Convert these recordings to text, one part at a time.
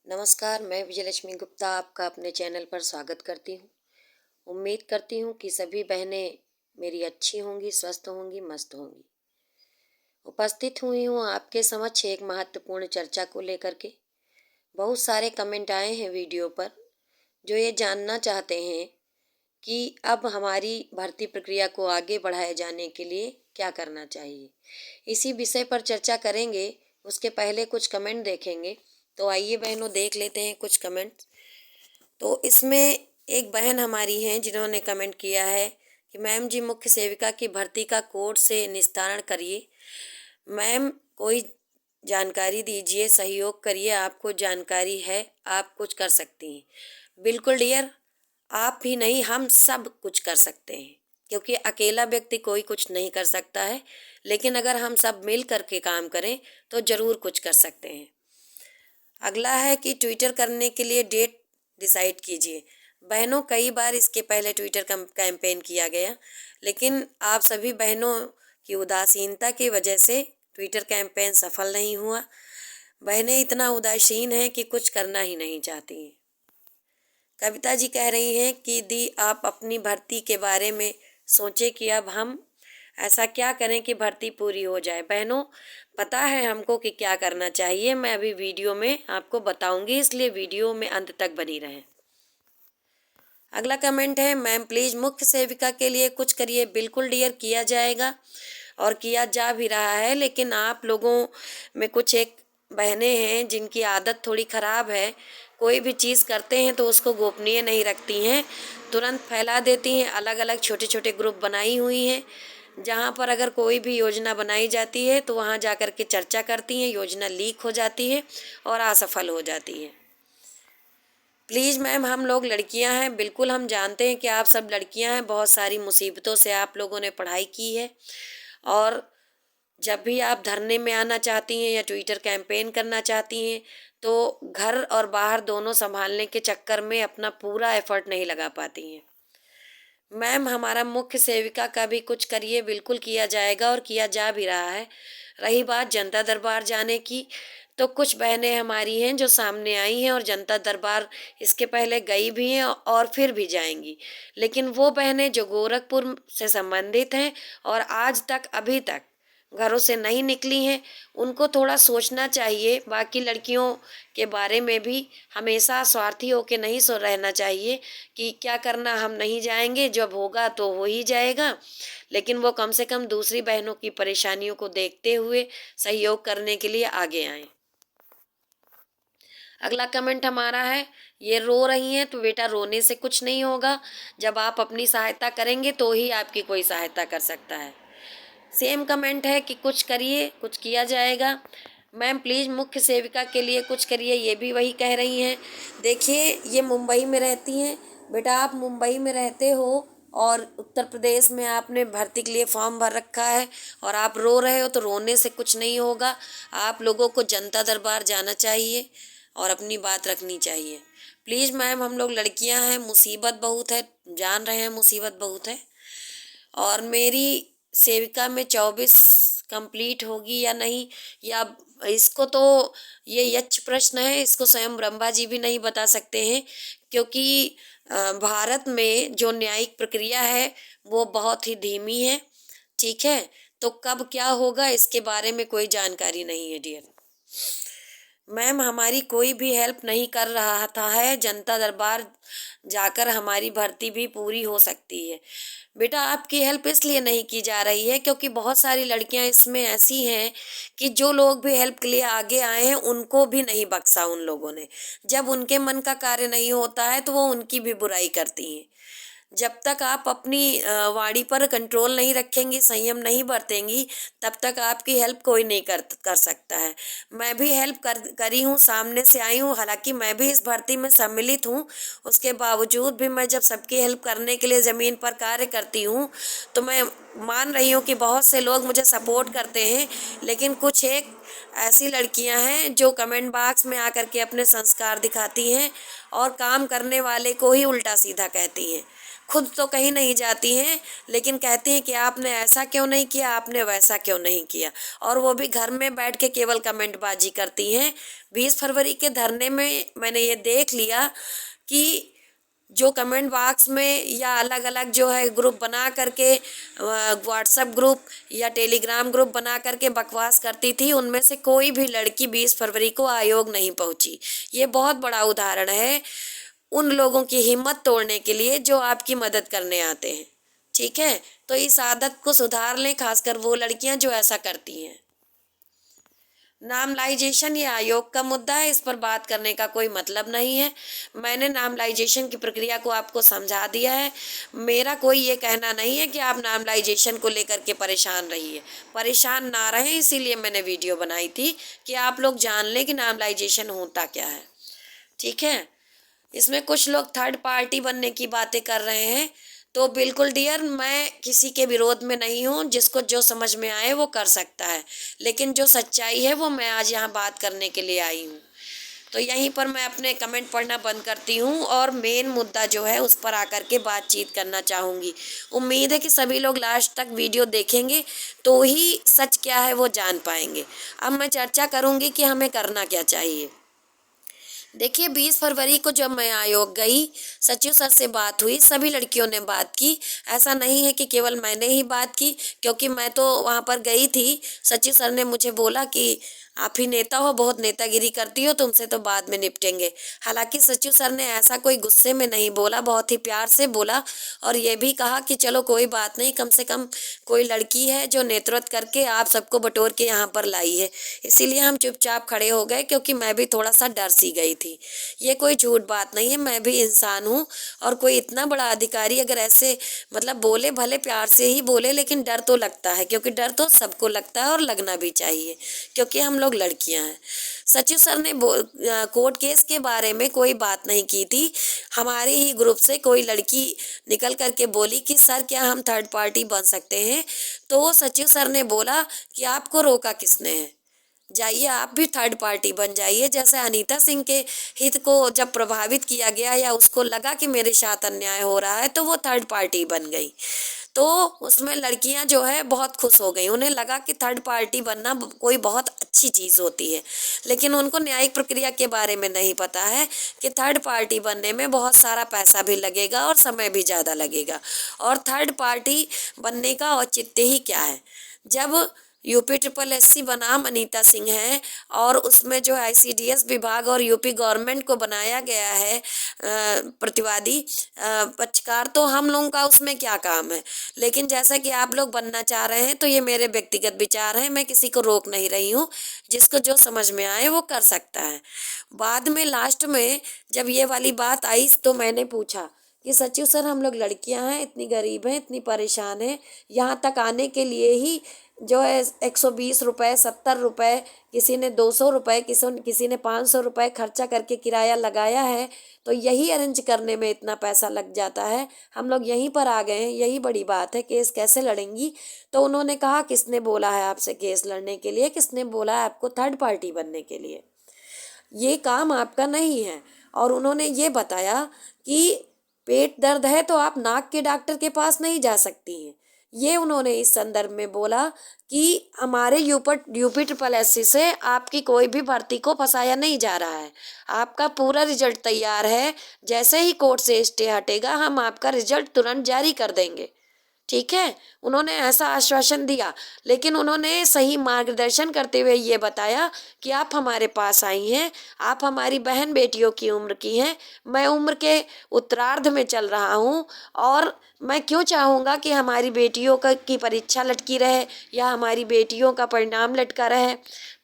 नमस्कार, मैं विजयलक्ष्मी गुप्ता आपका अपने चैनल पर स्वागत करती हूँ। उम्मीद करती हूँ कि सभी बहनें मेरी अच्छी होंगी, स्वस्थ होंगी, मस्त होंगी। उपस्थित हुई हूँ आपके समक्ष एक महत्वपूर्ण चर्चा को लेकर के। बहुत सारे कमेंट आए हैं वीडियो पर जो ये जानना चाहते हैं कि अब हमारी भर्ती प्रक्रिया को आगे बढ़ाए जाने के लिए क्या करना चाहिए। इसी विषय पर चर्चा करेंगे। उसके पहले कुछ कमेंट देखेंगे। तो आइए बहनों, देख लेते हैं कुछ कमेंट। तो इसमें एक बहन हमारी हैं जिन्होंने कमेंट किया है कि मैम जी, मुख्य सेविका की भर्ती का कोर्ट से निस्तारण करिए। मैम, कोई जानकारी दीजिए, सहयोग करिए, आपको जानकारी है, आप कुछ कर सकती हैं। बिल्कुल डियर, आप ही नहीं, हम सब कुछ कर सकते हैं, क्योंकि अकेला व्यक्ति कोई कुछ नहीं कर सकता है। लेकिन अगर हम सब मिल करके काम करें तो ज़रूर कुछ कर सकते हैं। अगला है कि ट्विटर करने के लिए डेट डिसाइड कीजिए। बहनों, कई बार इसके पहले ट्विटर कैंपेन किया गया, लेकिन आप सभी बहनों की उदासीनता की वजह से ट्विटर कैंपेन सफल नहीं हुआ। बहनें इतना उदासीन हैं कि कुछ करना ही नहीं चाहती हैं। कविता जी कह रही हैं कि दी, आप अपनी भर्ती के बारे में सोचे कि अब हम ऐसा क्या करें कि भर्ती पूरी हो जाए। बहनों, पता है हमको कि क्या करना चाहिए। मैं अभी वीडियो में आपको बताऊंगी, इसलिए वीडियो में अंत तक बनी रहें। अगला कमेंट है, मैम प्लीज़ मुख्य सेविका के लिए कुछ करिए। बिल्कुल डियर, किया जाएगा और किया जा भी रहा है। लेकिन आप लोगों में कुछ एक बहनें हैं जिनकी आदत थोड़ी ख़राब है। कोई भी चीज़ करते हैं तो उसको गोपनीय नहीं रखती हैं, तुरंत फैला देती हैं। अलग अलग छोटे छोटे ग्रुप बनाई हुई हैं, जहाँ पर अगर कोई भी योजना बनाई जाती है तो वहाँ जा कर के चर्चा करती हैं। योजना लीक हो जाती है और असफल हो जाती है। प्लीज़ मैम, हम लोग लड़कियां हैं, बिल्कुल हम जानते हैं कि आप सब लड़कियां हैं। बहुत सारी मुसीबतों से आप लोगों ने पढ़ाई की है, और जब भी आप धरने में आना चाहती हैं या ट्विटर कैंपेन करना चाहती हैं तो घर और बाहर दोनों संभालने के चक्कर में अपना पूरा एफर्ट नहीं लगा पाती हैं। मैम, हमारा मुख्य सेविका का भी कुछ करिए। बिल्कुल किया जाएगा और किया जा भी रहा है। रही बात जनता दरबार जाने की, तो कुछ बहनें हमारी हैं जो सामने आई हैं और जनता दरबार इसके पहले गई भी हैं और फिर भी जाएंगी। लेकिन वो बहनें जो गोरखपुर से संबंधित हैं और आज तक अभी तक घरों से नहीं निकली हैं, उनको थोड़ा सोचना चाहिए। बाकी लड़कियों के बारे में भी हमेशा स्वार्थी होकर नहीं सो रहना चाहिए कि क्या करना, हम नहीं जाएंगे, जब होगा तो हो ही जाएगा। लेकिन वो कम से कम दूसरी बहनों की परेशानियों को देखते हुए सहयोग करने के लिए आगे आएं। अगला कमेंट हमारा है, ये रो रही हैं तो बेटा, रोने से कुछ नहीं होगा। जब आप अपनी सहायता करेंगे तो ही आपकी कोई सहायता कर सकता है। सेम कमेंट है कि कुछ करिए, कुछ किया जाएगा। मैम प्लीज़ मुख्य सेविका के लिए कुछ करिए, ये भी वही कह रही हैं। देखिए, ये मुंबई में रहती हैं। बेटा, आप मुंबई में रहते हो और उत्तर प्रदेश में आपने भर्ती के लिए फॉर्म भर रखा है और आप रो रहे हो, तो रोने से कुछ नहीं होगा। आप लोगों को जनता दरबार जाना चाहिए और अपनी बात रखनी चाहिए। प्लीज़ मैम, हम लोग लड़कियां हैं, मुसीबत बहुत है, जान रहे हैं मुसीबत बहुत है। और मेरी सेविका में 24 कंप्लीट होगी या नहीं, या इसको तो ये यक्ष प्रश्न है, इसको स्वयं ब्रह्मा जी भी नहीं बता सकते हैं, क्योंकि भारत में जो न्यायिक प्रक्रिया है वो बहुत ही धीमी है। ठीक है, तो कब क्या होगा इसके बारे में कोई जानकारी नहीं है डियर। मैम, हमारी कोई भी हेल्प नहीं कर रहा था है, जनता दरबार जाकर हमारी भर्ती भी पूरी हो सकती है। बेटा, आपकी हेल्प इसलिए नहीं की जा रही है क्योंकि बहुत सारी लड़कियां इसमें ऐसी हैं कि जो लोग भी हेल्प के लिए आगे आए हैं उनको भी नहीं बख्शा उन लोगों ने। जब उनके मन का कार्य नहीं होता है तो वो उनकी भी बुराई करती हैं। जब तक आप अपनी वाणी पर कंट्रोल नहीं रखेंगी, संयम नहीं बरतेंगी, तब तक आपकी हेल्प कोई नहीं कर सकता है। मैं भी हेल्प करी हूँ, सामने से आई हूँ, हालांकि मैं भी इस भर्ती में सम्मिलित हूँ। उसके बावजूद भी मैं जब सबकी हेल्प करने के लिए ज़मीन पर कार्य करती हूँ तो मैं मान रही हूँ कि बहुत से लोग मुझे सपोर्ट करते हैं, लेकिन कुछ एक ऐसी लड़कियां हैं जो कमेंट बॉक्स में आकर के अपने संस्कार दिखाती हैं और काम करने वाले को ही उल्टा सीधा कहती हैं। खुद तो कहीं नहीं जाती हैं, लेकिन कहती हैं कि आपने ऐसा क्यों नहीं किया, आपने वैसा क्यों नहीं किया, और वो भी घर में बैठ के केवल कमेंटबाजी करती हैं। 20 फरवरी के धरने में मैंने ये देख लिया कि जो कमेंट बॉक्स में या अलग अलग जो है ग्रुप बना करके, व्हाट्सएप ग्रुप या टेलीग्राम ग्रुप बना करके बकवास करती थी, उनमें से कोई भी लड़की 20 फरवरी को आयोग नहीं पहुंची। ये बहुत बड़ा उदाहरण है उन लोगों की हिम्मत तोड़ने के लिए जो आपकी मदद करने आते हैं। ठीक है, तो इस आदत को सुधार लें, खासकर वो लड़कियां जो ऐसा करती हैं। नामलाइजेशन ये आयोग का मुद्दा है, इस पर बात करने का कोई मतलब नहीं है। मैंने नामलाइजेशन की प्रक्रिया को आपको समझा दिया है। मेरा कोई ये कहना नहीं है कि आप नामलाइजेशन को लेकर के परेशान रहिए, परेशान ना रहें, इसीलिए मैंने वीडियो बनाई थी कि आप लोग जान लें कि नामलाइजेशन होता क्या है। ठीक है, इसमें कुछ लोग थर्ड पार्टी बनने की बातें कर रहे हैं, तो बिल्कुल डियर, मैं किसी के विरोध में नहीं हूँ। जिसको जो समझ में आए वो कर सकता है, लेकिन जो सच्चाई है वो मैं आज यहाँ बात करने के लिए आई हूँ। तो यहीं पर मैं अपने कमेंट पढ़ना बंद करती हूँ और मेन मुद्दा जो है उस पर आकर के बातचीत करना चाहूँगी। उम्मीद है कि सभी लोग लास्ट तक वीडियो देखेंगे तो ही सच क्या है वो जान पाएंगे। अब मैं चर्चा करूँगी कि हमें करना क्या चाहिए। देखिए, 20 फरवरी को जब मैं आयोग गई, सचिव सर से बात हुई, सभी लड़कियों ने बात की। ऐसा नहीं है कि केवल मैंने ही बात की, क्योंकि मैं तो वहाँ पर गई थी। सचिव सर ने मुझे बोला कि आप ही नेता हो, बहुत नेतागिरी करती हो, तुमसे तो बाद में निपटेंगे। हालांकि सचिव सर ने ऐसा कोई गुस्से में नहीं बोला, बहुत ही प्यार से बोला और ये भी कहा कि चलो कोई बात नहीं, कम से कम कोई लड़की है जो नेतृत्व करके आप सबको बटोर के यहाँ पर लाई है। इसीलिए हम चुपचाप खड़े हो गए, क्योंकि मैं भी थोड़ा सा डर सी गई थी। ये कोई झूठ बात नहीं है, मैं भी इंसान हूँ और कोई इतना बड़ा अधिकारी अगर ऐसे मतलब बोले, भले प्यार से ही बोले, लेकिन डर तो लगता है, क्योंकि डर तो सबको लगता है और लगना भी चाहिए, क्योंकि हम लोग लड़कियां हैं। सचिव सर ने कोर्ट केस के बारे में कोई बात नहीं की थी। हमारे ही ग्रुप से कोई लड़की निकल करके बोली कि सर क्या हम थर्ड पार्टी बन सकते हैं, तो सचिव सर ने बोला कि आपको रोका किसने है, जाइए आप भी थर्ड पार्टी बन जाइए। जैसे अनीता सिंह के हित को जब प्रभावित किया गया या उसको लगा कि मेरे साथ अन्याय हो रहा है, तो वो थर्ड पार्टी बन गई। तो उसमें लड़कियां जो है बहुत खुश हो गई, उन्हें लगा कि थर्ड पार्टी बनना कोई बहुत अच्छी चीज़ होती है। लेकिन उनको न्यायिक प्रक्रिया के बारे में नहीं पता है कि थर्ड पार्टी बनने में बहुत सारा पैसा भी लगेगा और समय भी ज़्यादा लगेगा। और थर्ड पार्टी बनने का औचित्य ही क्या है। जब यूपी SSS बनाम अनीता सिंह है और उसमें जो ICDS विभाग और यूपी गवर्नमेंट को बनाया गया है प्रतिवादी पक्षकार, तो हम लोगों का उसमें क्या काम है। लेकिन जैसा कि आप लोग बनना चाह रहे हैं, तो ये मेरे व्यक्तिगत विचार हैं, मैं किसी को रोक नहीं रही हूँ। जिसको जो समझ में आए वो कर सकता है। बाद में लास्ट में जब ये वाली बात आई तो मैंने पूछा कि सचिव सर, हम लोग लड़कियां हैं, इतनी गरीब हैं, इतनी परेशान हैं, यहाँ तक आने के लिए ही जो है 120 रुपये, 70 रुपये, किसी ने 200 रुपये, किसी ने 500 रुपये खर्चा करके किराया लगाया है, तो यही अरेंज करने में इतना पैसा लग जाता है। हम लोग यहीं पर आ गए हैं, यही बड़ी बात है, केस कैसे लड़ेंगी। तो उन्होंने कहा किसने बोला है आपसे केस लड़ने के लिए, किसने बोला है आपको थर्ड पार्टी बनने के लिए, ये काम आपका नहीं है। और उन्होंने ये बताया कि पेट दर्द है तो आप नाक के डॉक्टर के पास नहीं जा सकती हैं। ये उन्होंने इस संदर्भ में बोला कि हमारे यूपी SSS से आपकी कोई भी भर्ती को फंसाया नहीं जा रहा है। आपका पूरा रिजल्ट तैयार है, जैसे ही कोर्ट से स्टे हटेगा हम आपका रिजल्ट तुरंत जारी कर देंगे। ठीक है, उन्होंने ऐसा आश्वासन दिया, लेकिन उन्होंने सही मार्गदर्शन करते हुए ये बताया कि आप हमारे पास आई हैं, आप हमारी बहन बेटियों की उम्र की हैं, मैं उम्र के उत्तरार्ध में चल रहा हूँ और मैं क्यों चाहूँगा कि हमारी बेटियों की परीक्षा लटकी रहे या हमारी बेटियों का परिणाम लटका रहे।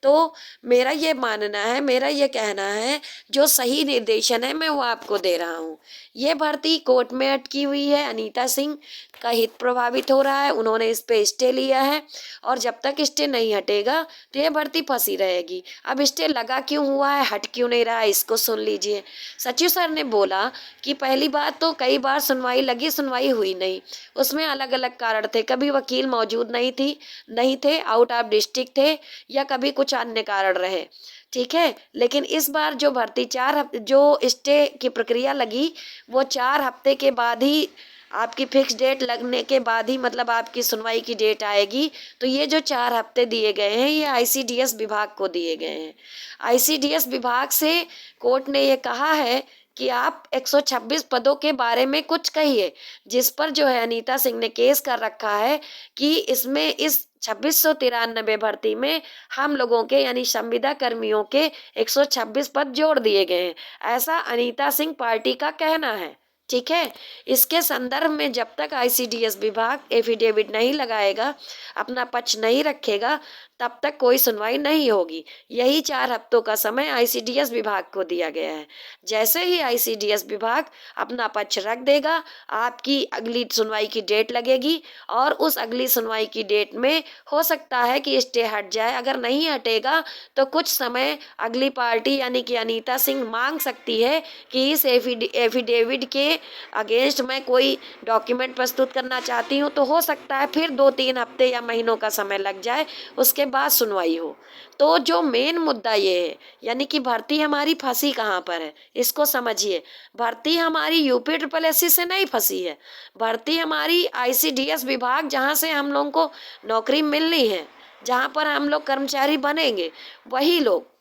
तो मेरा ये मानना है, मेरा ये कहना है, जो सही निर्देशन है मैं वो आपको दे रहा हूँ। ये भर्ती कोर्ट में अटकी हुई है, अनीता सिंह का हित प्रभावित हो रहा है, उन्होंने इस पे स्टे लिया है और जब तक स्टे नहीं हटेगा तो ये भर्ती फंसी रहेगी। अब स्टे लगा क्यों हुआ है, हट क्यों नहीं रहा है, इसको सुन लीजिए। सचिव सर ने बोला कि पहली बात तो कई बार सुनवाई लगी, सुनवाई हुई नहीं, उसमें अलग अलग कारण थे, कभी वकील मौजूद नहीं थे, आउट ऑफ डिस्ट्रिक्ट थे, या कभी कुछ अन्य कारण रहे, ठीक है। लेकिन इस बार जो भर्ती 4 हफ्ते जो स्टे की प्रक्रिया लगी वो 4 हफ्ते के बाद ही, आपकी फिक्स डेट लगने के बाद ही मतलब आपकी सुनवाई की डेट आएगी। तो ये जो 4 हफ्ते दिए गए हैं ये आईसीडीएस विभाग को दिए गए हैं। आईसीडीएस विभाग से कोर्ट ने ये कहा है कि आप 126 पदों के बारे में कुछ कहिए, जिस पर जो है अनीता सिंह ने केस कर रखा है कि इसमें इस 2693 भर्ती में हम लोगों के यानी संविदा कर्मियों के 126 पद जोड़ दिए गए हैं, ऐसा अनीता सिंह पार्टी का कहना है, ठीक है। इसके संदर्भ में जब तक आईसीडीएस विभाग एफिडेविट नहीं लगाएगा, अपना पक्ष नहीं रखेगा, तब तक कोई सुनवाई नहीं होगी। यही 4 हफ्तों का समय आईसीडीएस विभाग को दिया गया है। जैसे ही आईसीडीएस विभाग अपना पक्ष रख देगा, आपकी अगली सुनवाई की डेट लगेगी और उस अगली सुनवाई की डेट में हो सकता है कि स्टे हट जाए। अगर नहीं हटेगा तो कुछ समय अगली पार्टी यानी कि अनीता सिंह मांग सकती है कि इस एफिडेविट के अगेंस्ट मैं कोई डॉक्यूमेंट प्रस्तुत करना चाहती हूँ, तो हो सकता है फिर 2-3 हफ्ते या महीनों का समय लग जाए, उसके बाद सुनवाई हो। तो जो मेन मुद्दा ये है, यानी कि भर्ती हमारी फंसी कहाँ पर है, इसको समझिए। भर्ती हमारी यूपी ट्रिपल एससी से नहीं फंसी है, भर्ती हमारी आईसीडीएस विभाग, जहाँ से हम लोगों को नौकरी मिलनी है, जहाँ पर हम लोग कर्मचारी बनेंगे, वही लोग,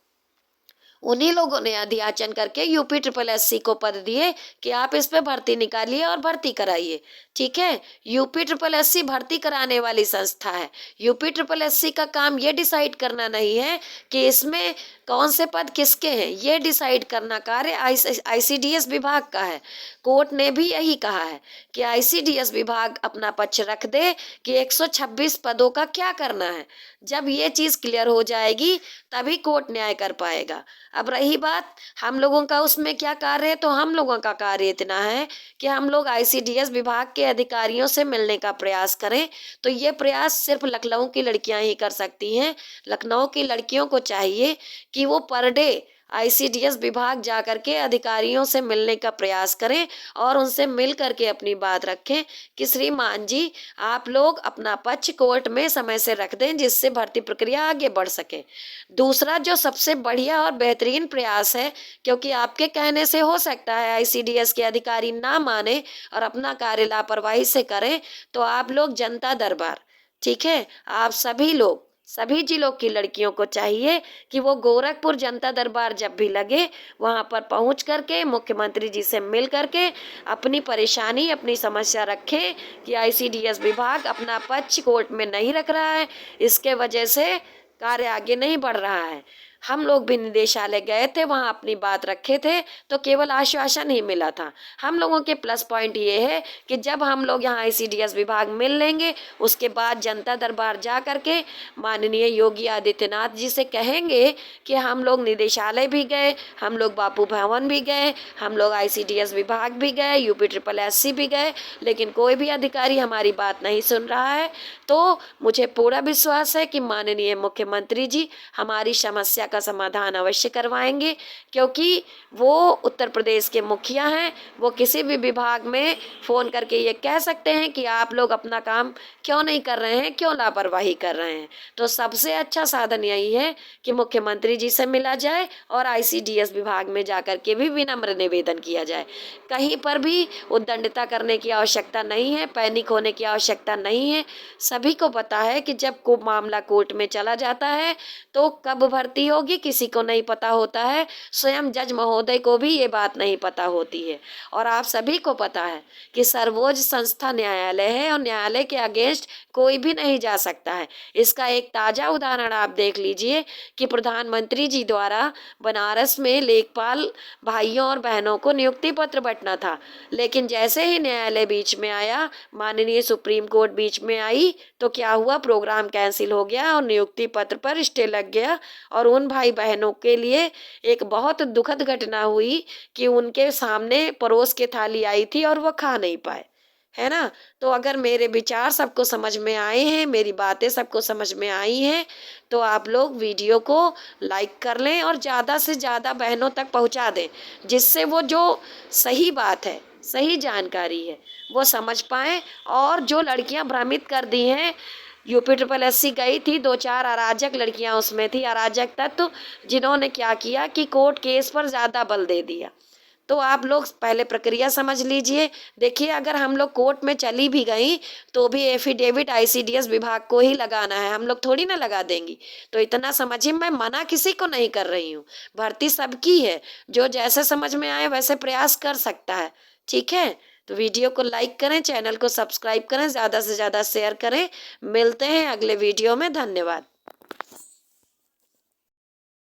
उन्हीं लोगों ने अधियाचन करके यूपी ट्रिपल एससी को पद दिए कि आप इस पे भर्ती निकालिए और भर्ती कराइए, ठीक है। यूपी ट्रिपल एससी भर्ती कराने वाली संस्था है। यूपी ट्रिपल एससी का काम ये डिसाइड करना नहीं है कि इसमें कौन से पद किसके हैं, ये डिसाइड करना कार्य आईसीडीएस विभाग का है। कोर्ट ने भी यही कहा है कि आईसीडीएस विभाग अपना पक्ष रख दे कि 126 पदों का क्या करना है। जब ये चीज़ क्लियर हो जाएगी तभी कोर्ट न्याय कर पाएगा। अब रही बात हम लोगों का उसमें क्या कार्य है, तो हम लोगों का कार्य इतना है कि हम लोग आईसीडीएस विभाग के अधिकारियों से मिलने का प्रयास करें। तो ये प्रयास सिर्फ लखनऊ की लड़कियां ही कर सकती हैं। लखनऊ की लड़कियों को चाहिए कि वो पर डे आईसीडीएस विभाग जा करके अधिकारियों से मिलने का प्रयास करें और उनसे मिल करके अपनी बात रखें कि श्रीमान जी, आप लोग अपना पक्ष कोर्ट में समय से रख दें, जिससे भर्ती प्रक्रिया आगे बढ़ सके। दूसरा जो सबसे बढ़िया और बेहतरीन प्रयास है, क्योंकि आपके कहने से हो सकता है आईसीडीएस के अधिकारी ना माने और अपना कार्य लापरवाही से करें, तो आप लोग जनता दरबार, ठीक है, आप सभी लोग, सभी जिलों की लड़कियों को चाहिए कि वो गोरखपुर जनता दरबार जब भी लगे वहां पर पहुंच करके मुख्यमंत्री जी से मिल करके अपनी परेशानी, अपनी समस्या रखें कि आईसीडीएस विभाग अपना पक्ष कोर्ट में नहीं रख रहा है, इसके वजह से कार्य आगे नहीं बढ़ रहा है। हम लोग भी निदेशालय गए थे, वहाँ अपनी बात रखे थे, तो केवल आश्वासन ही मिला था। हम लोगों के प्लस पॉइंट ये है कि जब हम लोग यहाँ आईसीडीएस विभाग मिल लेंगे, उसके बाद जनता दरबार जा करके माननीय योगी आदित्यनाथ जी से कहेंगे कि हम लोग निदेशालय भी गए, हम लोग बापू भवन भी गए, हम लोग आईसीडीएस विभाग भी गए, यूपी ट्रिपल एससी भी गए, लेकिन कोई भी अधिकारी हमारी बात नहीं सुन रहा है। तो मुझे पूरा विश्वास है कि माननीय मुख्यमंत्री जी हमारी समस्या का समाधान अवश्य करवाएंगे, क्योंकि वो उत्तर प्रदेश के मुखिया हैं। वो किसी भी विभाग में फ़ोन करके ये कह सकते हैं कि आप लोग अपना काम क्यों नहीं कर रहे हैं, क्यों लापरवाही कर रहे हैं। तो सबसे अच्छा साधन यही है कि मुख्यमंत्री जी से मिला जाए और आईसीडीएस विभाग में जाकर के भी विनम्र निवेदन किया जाए। कहीं पर भी उद्दंडता करने की आवश्यकता नहीं है, पैनिक होने की आवश्यकता नहीं है। सभी को पता है कि जब को मामला कोर्ट में चला जाता है तो कब भर्ती होगी होगी किसी को नहीं पता होता है, स्वयं जज महोदय को भी ये बात नहीं पता होती है। और आप सभी को पता है कि सर्वोच्च संस्था न्यायालय है और न्यायालय के अगेंस्ट कोई भी नहीं जा सकता है। इसका एक ताज़ा उदाहरण आप देख लीजिए कि प्रधानमंत्री जी द्वारा बनारस में लेखपाल भाइयों और बहनों को नियुक्ति पत्र बंटना था, लेकिन जैसे ही न्यायालय बीच में आया, माननीय सुप्रीम कोर्ट बीच में आई, तो क्या हुआ, प्रोग्राम कैंसिल हो गया और नियुक्ति पत्र पर स्टे लग गया। और उन भाई बहनों के लिए एक बहुत दुखद घटना हुई कि उनके सामने परोस के थाली आई थी और वो खा नहीं पाए, है ना। तो अगर मेरे विचार सबको समझ में आए हैं, मेरी बातें सबको समझ में आई हैं, तो आप लोग वीडियो को लाइक कर लें और ज़्यादा से ज़्यादा बहनों तक पहुंचा दें, जिससे वो जो सही बात है, सही जानकारी है, वो समझ पाएँ। और जो लड़कियां भ्रमित कर दी हैं, यूपी ट्रिपल एससी गई थी, 2-4 अराजक लड़कियां उसमें थी, अराजक तत्व, जिन्होंने क्या किया कि कोर्ट केस पर ज़्यादा बल दे दिया। तो आप लोग पहले प्रक्रिया समझ लीजिए। देखिए, अगर हम लोग कोर्ट में चली भी गई तो भी एफिडेविट आईसीडीएस विभाग को ही लगाना है, हम लोग थोड़ी ना लगा देंगी। तो इतना समझिए, मैं मना किसी को नहीं कर रही हूँ, भर्ती सबकी है, जो जैसे समझ में आए वैसे प्रयास कर सकता है। ठीक है, तो वीडियो को लाइक करें, चैनल को सब्सक्राइब करें, ज़्यादा से ज़्यादा शेयर करें। मिलते हैं अगले वीडियो में। धन्यवाद।